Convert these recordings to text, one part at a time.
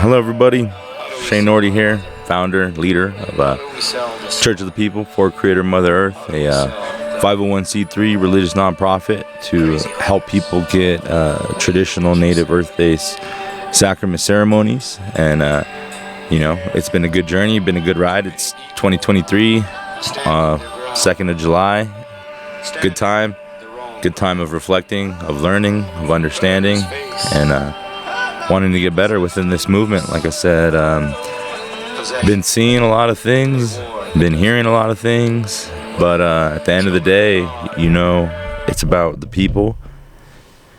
Hello, everybody. Shane Nordy here, founder, leader of Church of the People for Creator Mother Earth, a 501c3 religious nonprofit to help people get traditional native earth-based sacrament ceremonies. And, it's been a good journey, been a good ride. It's 2023, 2nd of July. Good time of reflecting, of learning, of understanding, and wanting to get better within this movement. Like I said, been seeing a lot of things, been hearing a lot of things, but at the end of the day, it's about the people.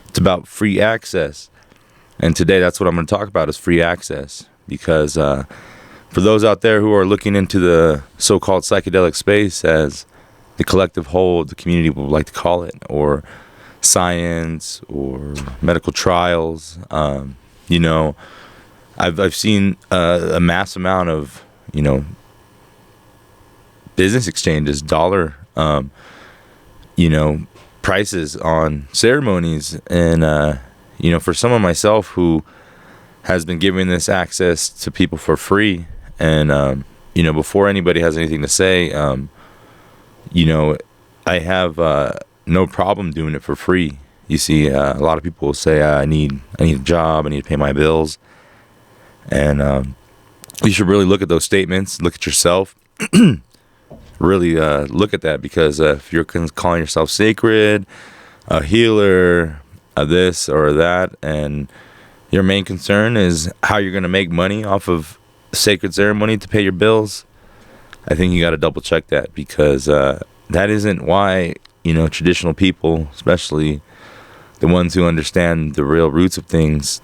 It's about free access. And today that's what I'm going to talk about, is free access. Because for those out there who are looking into the so-called psychedelic space, as the collective whole, the community would like to call it, or science, or medical trials, I've seen a mass amount of, business exchanges, dollar, prices on ceremonies. And, for someone myself who has been giving this access to people for free, and, before anybody has anything to say, I have no problem doing it for free. You see, a lot of people will say, I need a job, I need to pay my bills. And you should really look at those statements, look at yourself, really look at that, because if you're calling yourself sacred, a healer, a this or that, and your main concern is how you're going to make money off of sacred ceremony to pay your bills, I think you got to double check that, because that isn't why, traditional people, especially the ones who understand the real roots of things,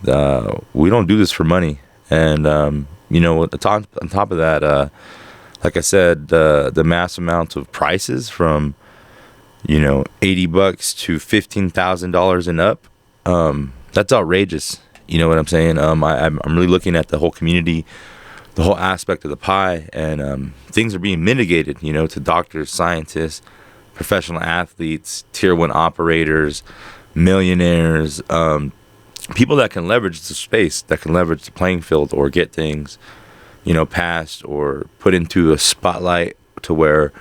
we don't do this for money. And, on top of that, like I said, the mass amounts of prices from, $80 to $15,000 and up, that's outrageous. You know what I'm saying? I'm really looking at the whole community, the whole aspect of the pie, and things are being mitigated, to doctors, scientists, professional athletes, tier 1 operators, millionaires, people that can leverage the space, that can leverage the playing field, or get things, passed or put into a spotlight to where,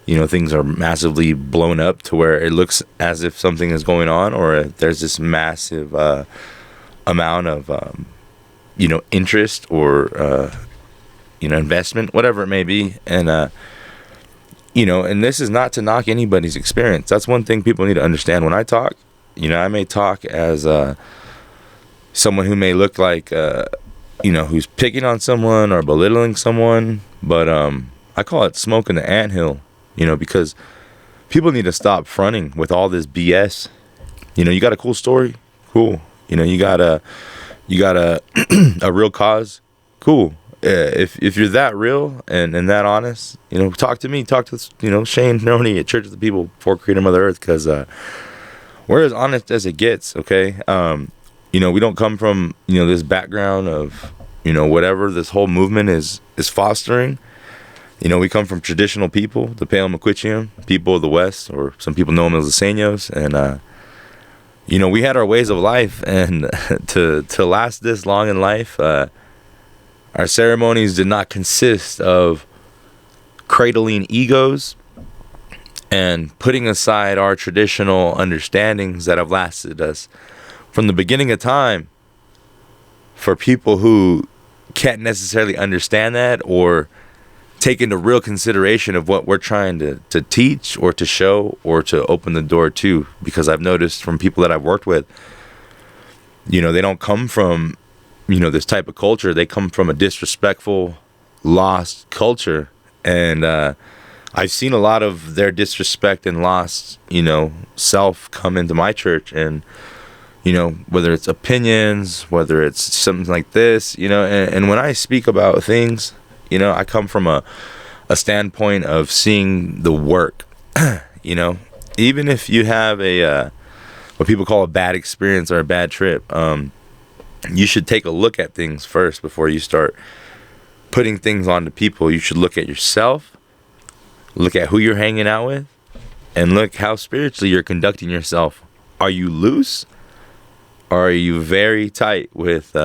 things are massively blown up to where it looks as if something is going on, or there's this massive amount of, interest or, investment, whatever it may be. And, and this is not to knock anybody's experience. That's one thing people need to understand. When I talk, I may talk as someone who may look like, who's picking on someone or belittling someone, but I call it smoking the anthill, because people need to stop fronting with all this BS. You got a cool story? Cool. You got a a real cause? Cool. If you're that real and that honest, talk to me, talk to, Shane Nordy at Church of the People for Creator Mother Earth, because we're as honest as it gets, okay? We don't come from, this background of, whatever this whole movement is fostering. We come from traditional people, the Paleomaquiccium, people of the West, or some people know them as the Seños, and, we had our ways of life, and to last this long in life, our ceremonies did not consist of cradling egos and putting aside our traditional understandings that have lasted us from the beginning of time, for people who can't necessarily understand that or take into real consideration of what we're trying to teach or to show or to open the door to. Because I've noticed from people that I've worked with, they don't come from, this type of culture. They come from a disrespectful, lost culture. And I've seen a lot of their disrespect and lost, self come into my church. And, whether it's opinions, whether it's something like this, and when I speak about things, I come from a standpoint of seeing the work, even if you have what people call a bad experience or a bad trip, you should take a look at things first before you start putting things onto people. You should look at yourself, look at who you're hanging out with, and look how spiritually you're conducting yourself. Are you loose? Or are you very tight with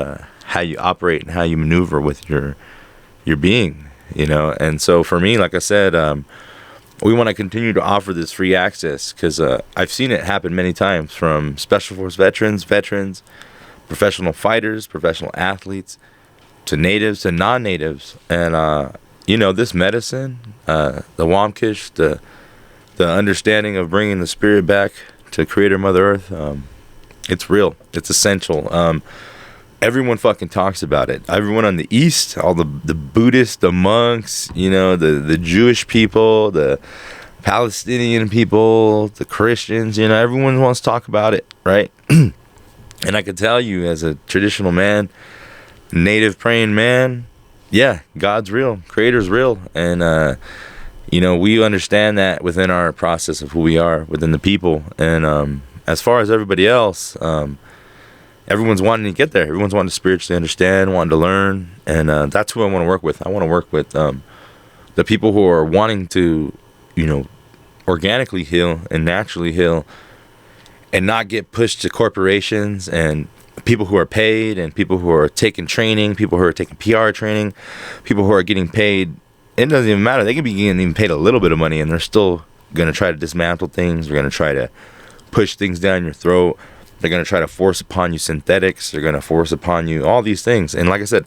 how you operate and how you maneuver with your being, you know. And so for me, like I said, we want to continue to offer this free access because I've seen it happen many times, from Special Force veterans, professional fighters, professional athletes, to natives to non-natives. And you know, this medicine, the Wamkish, the understanding of bringing the spirit back to Creator Mother Earth, it's real, it's essential. Everyone fucking talks about it. Everyone on the East, all the Buddhists, the monks, you know, the Jewish people, the Palestinian people, the Christians, you know, everyone wants to talk about it, right? And I can tell you, as a traditional man, native praying man, yeah, God's real, Creator's real. And, you know, we understand that within our process of who we are, within the people. And as far as everybody else, everyone's wanting to get there. Everyone's wanting to spiritually understand, wanting to learn. And that's who I want to work with. I want to work with the people who are wanting to, you know, organically heal and naturally heal, and not get pushed to corporations and people who are paid, and people who are taking training, people who are taking PR training, people who are getting paid. It doesn't even matter. They can be getting even paid a little bit of money, and they're still going to try to dismantle things. They're going to try to push things down your throat. They're going to try to force upon you synthetics. They're going to force upon you all these things. And like I said,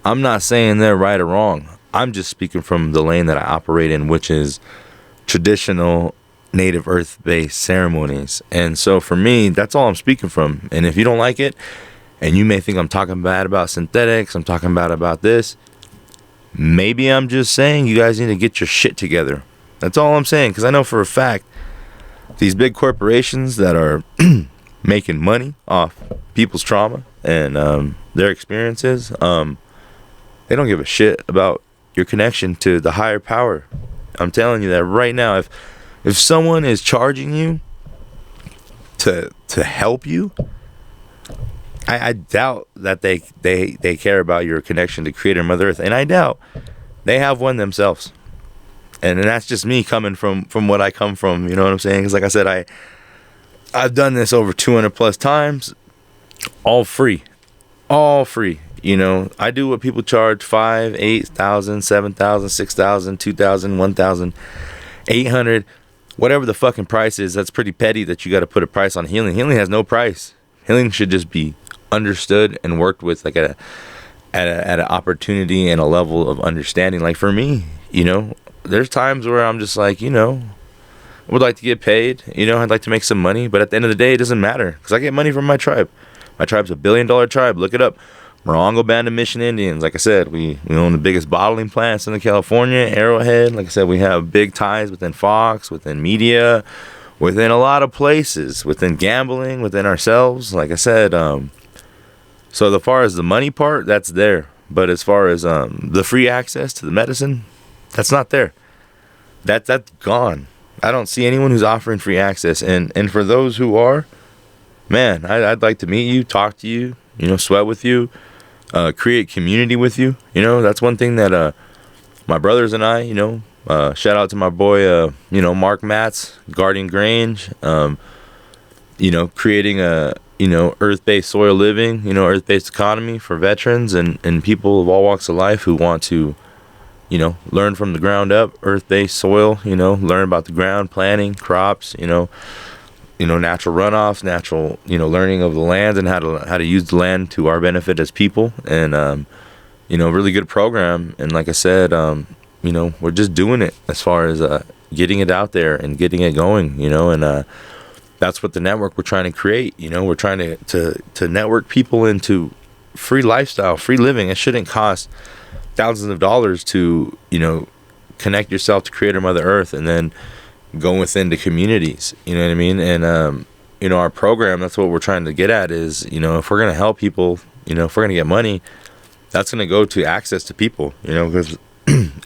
I'm not saying they're right or wrong. I'm just speaking from the lane that I operate in, which is traditional native earth-based ceremonies. And so for me, that's all I'm speaking from. And if you don't like it, and you may think I'm talking bad about synthetics, I'm talking bad about this, maybe I'm just saying you guys need to get your shit together. That's all I'm saying. Because I know for a fact, these big corporations that are making money off people's trauma and their experiences, they don't give a shit about your connection to the higher power. I'm telling you that right now. If someone is charging you to help you, I doubt that they care about your connection to Creator Mother Earth, and I doubt they have one themselves. And that's just me coming from what I come from. You know what I'm saying? Because like I said, I've done this over 200 plus times, all free. You know, I do what people charge: 5, 8,000, 7,000, 6,000, 2,000, 1,000, 800, whatever the fucking price is. That's pretty petty that you got to put a price on healing. Healing has no price. Healing should just be understood and worked with, like at an opportunity and a level of understanding. Like for me, you know, there's times where I'm just like, you know, I would like to get paid, you know, I'd like to make some money, but at the end of the day, it doesn't matter because I get money from my tribe. My tribe's $1 billion tribe. Look it up. Morongo Band of Mission Indians. Like I said, we own the biggest bottling plants in California, Arrowhead. Like I said, we have big ties within Fox, within media, within a lot of places, within gambling, within ourselves. Like I said, so as far as the money part, that's there. But as far as the free access to the medicine, that's not there. That's gone. I don't see anyone who's offering free access. And for those who are, man, I'd like to meet you, talk to you, you know, sweat with you, create community with you. You know, that's one thing that my brothers and I, you know, shout out to my boy, you know, Mark Matz, Guardian Grange, you know, creating a, you know, earth-based soil living, you know, earth-based economy for veterans and people of all walks of life who want to, you know, learn from the ground up, earth-based soil, you know, learn about the ground, planting, crops, you know, natural runoffs, natural, you know, learning of the land and how to use the land to our benefit as people. And, you know, really good program. And like I said, you know, we're just doing it as far as getting it out there and getting it going, you know, and that's what the network we're trying to create. You know, we're trying to network people into free lifestyle, free living. It shouldn't cost thousands of dollars to, you know, connect yourself to Creator Mother Earth and then go within the communities. You know what I mean? And you know, our program, that's what we're trying to get at is, you know, if we're going to help people, you know, if we're going to get money, that's going to go to access to people, you know, because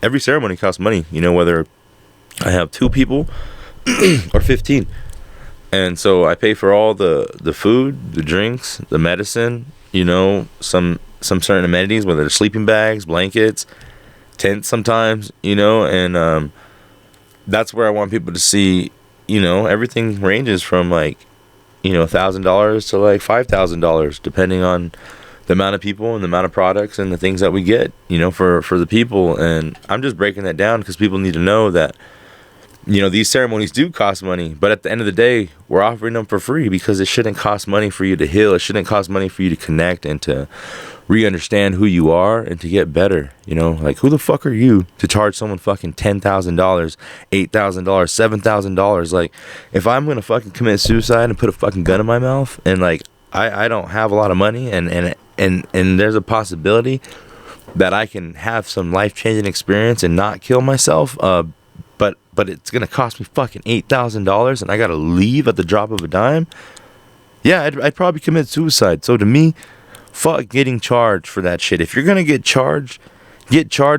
every ceremony costs money, you know, whether I have 2 people or 15. And so I pay for all the food, the drinks, the medicine, you know, some certain amenities, whether they're sleeping bags, blankets, tents sometimes, you know, and that's where I want people to see, you know, everything ranges from like, you know, $1,000 to like $5,000, depending on the amount of people and the amount of products and the things that we get, for the people. And I'm just breaking that down because people need to know that, these ceremonies do cost money, but at the end of the day, we're offering them for free because it shouldn't cost money for you to heal. It shouldn't cost money for you to connect and to re-understand who you are and to get better. Like, who the fuck are you to charge someone fucking $10,000, $8,000, $7,000? Like, if I'm gonna fucking commit suicide and put a fucking gun in my mouth, and like I don't have a lot of money, and there's a possibility that I can have some life-changing experience and not kill myself, but it's gonna cost me fucking $8,000 and I gotta leave at the drop of a dime. Yeah, I'd probably commit suicide. So to me, fuck getting charged for that shit. If you're gonna get charged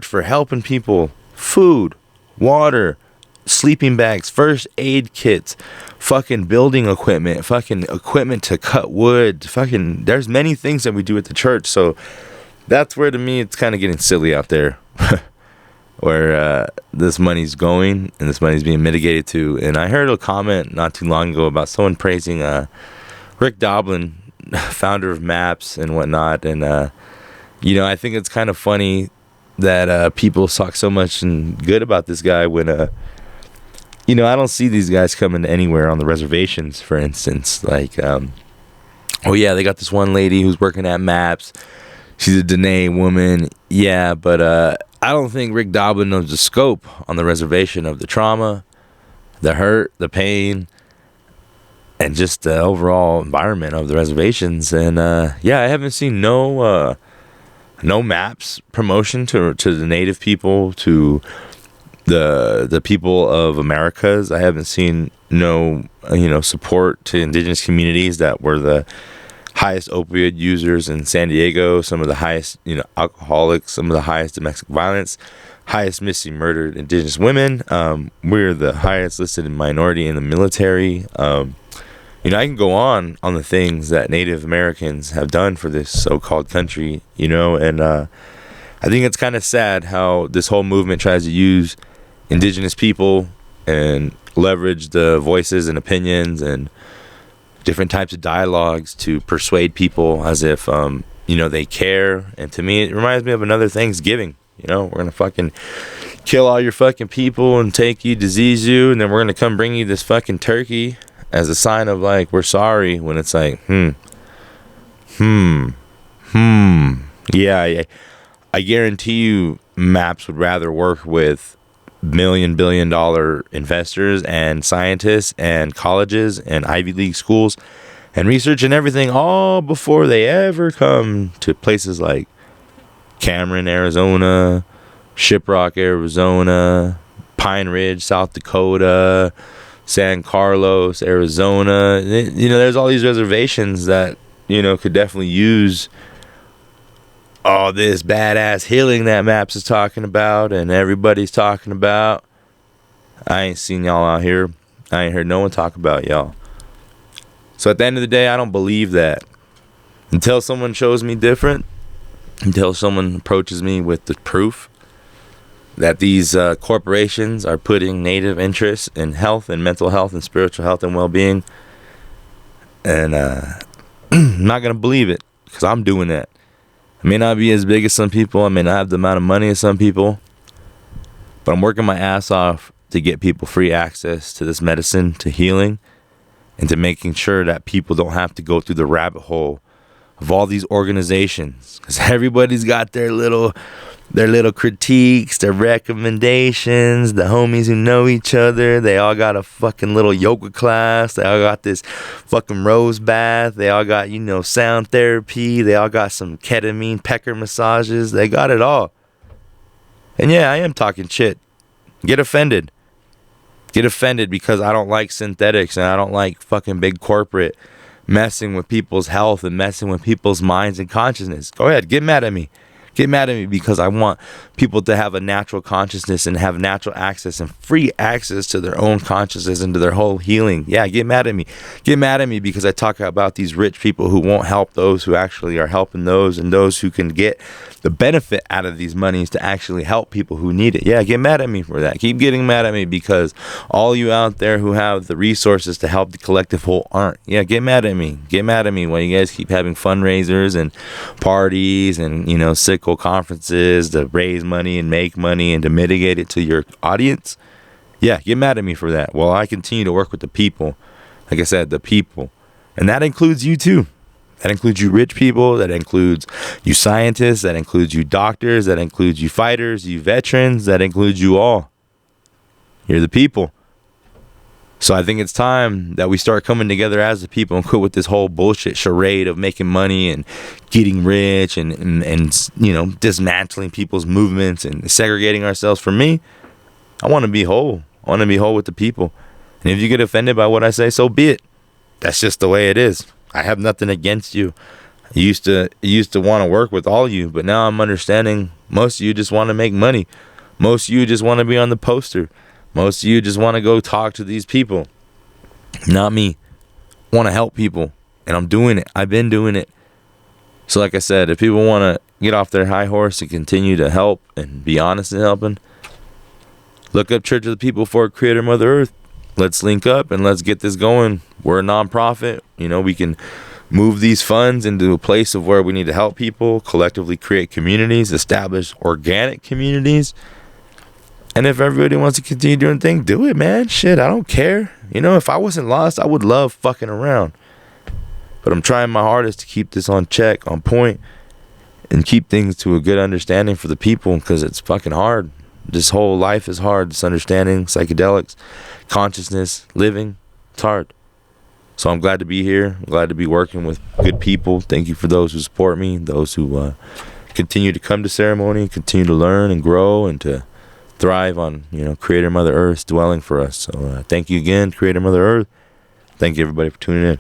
for helping people, food, water, sleeping bags, first aid kits, fucking building equipment, fucking equipment to cut wood, fucking, there's many things that we do at the church. So that's where, to me, it's kind of getting silly out there. Where this money's going and this money's being mitigated to. And I heard a comment not too long ago about someone praising Rick Doblin, founder of Maps and whatnot. And I think it's kind of funny that people talk so much and good about this guy when I don't see these guys coming anywhere on the reservations, for instance. Like, oh yeah, they got this one lady who's working at Maps. She's a Dene woman. Yeah, but I don't think Rick Doblin knows the scope on the reservation of the trauma, the hurt, the pain, and just the overall environment of the reservations. And I haven't seen no Maps promotion to the Native people, to the people of Americas. I haven't seen no support to indigenous communities that were the highest opioid users in San Diego, some of the highest alcoholics, some of the highest domestic violence, highest missing murdered indigenous women. We're the highest listed in minority in the military. I can go on the things that Native Americans have done for this so-called country, and I think it's kind of sad how this whole movement tries to use indigenous people and leverage the voices and opinions and different types of dialogues to persuade people as if they care. And to me, it reminds me of another Thanksgiving. We're gonna fucking kill all your fucking people and take you, disease you, and then we're gonna come bring you this fucking turkey as a sign of like we're sorry, when it's like yeah, I guarantee you Maps would rather work with billion-dollar investors and scientists and colleges and Ivy League schools and research and everything, all before they ever come to places like Cameron, Arizona, Shiprock, Arizona, Pine Ridge, South Dakota, San Carlos, Arizona. There's all these reservations that could definitely use all this badass healing that Maps is talking about and everybody's talking about. I ain't seen y'all out here. I ain't heard no one talk about y'all. So at the end of the day, I don't believe that. Until someone shows me different, until someone approaches me with the proof that these corporations are putting Native interests in health and mental health and spiritual health and well-being, and I'm not going to believe it, because I'm doing that. I may not be as big as some people. I may not have the amount of money as some people. But I'm working my ass off to get people free access to this medicine, to healing, and to making sure that people don't have to go through the rabbit hole of all these organizations. Because everybody's got their little critiques, their recommendations, the homies who know each other. They all got a fucking little yoga class. They all got this fucking rose bath. They all got, sound therapy. They all got some ketamine pecker massages. They got it all. And yeah, I am talking shit. Get offended. Get offended because I don't like synthetics and I don't like fucking big corporate messing with people's health and messing with people's minds and consciousness. Go ahead, get mad at me. Get mad at me because I want people to have a natural consciousness and have natural access and free access to their own consciousness and to their whole healing. Yeah, get mad at me. Get mad at me because I talk about these rich people who won't help those who actually are helping those, and those who can get the benefit out of these monies to actually help people who need it. Yeah, get mad at me for that. Keep getting mad at me because all you out there who have the resources to help the collective whole aren't. Yeah, get mad at me. Get mad at me when you guys keep having fundraisers and parties and, sickle conferences to raise money and make money and to mitigate it to your audience. Yeah, get mad at me for that. Well, I continue to work with the people. Like I said, the people. And that includes you too. That includes you rich people. That includes you scientists. That includes you doctors. That includes you fighters, you veterans. That includes you all. You're the people. So I think it's time that we start coming together as a people and quit with this whole bullshit charade of making money and getting rich and dismantling people's movements and segregating ourselves. For me, I want to be whole. I want to be whole with the people. And if you get offended by what I say, so be it. That's just the way it is. I have nothing against you. I used to want to work with all you, but now I'm understanding most of you just want to make money. Most of you just want to be on the poster. Most of you just want to go talk to these people. Not me. I want to help people. And I'm doing it. I've been doing it. So like I said, if people want to get off their high horse and continue to help and be honest in helping, look up Church of the People for Creator Mother Earth. Let's link up and let's get this going. We're a nonprofit. We can move these funds into a place of where we need to help people, collectively create communities, establish organic communities. And if everybody wants to continue doing things, do it, man. Shit, I don't care. If I wasn't lost, I would love fucking around. But I'm trying my hardest to keep this on check, on point, and keep things to a good understanding for the people, because it's fucking hard. This whole life is hard. This understanding, psychedelics, consciousness, living, it's hard. So I'm glad to be here. I'm glad to be working with good people. Thank you for those who support me, those who continue to come to ceremony, continue to learn and grow and to thrive on, Creator Mother Earth's dwelling for us. So thank you again, Creator Mother Earth. Thank you everybody for tuning in.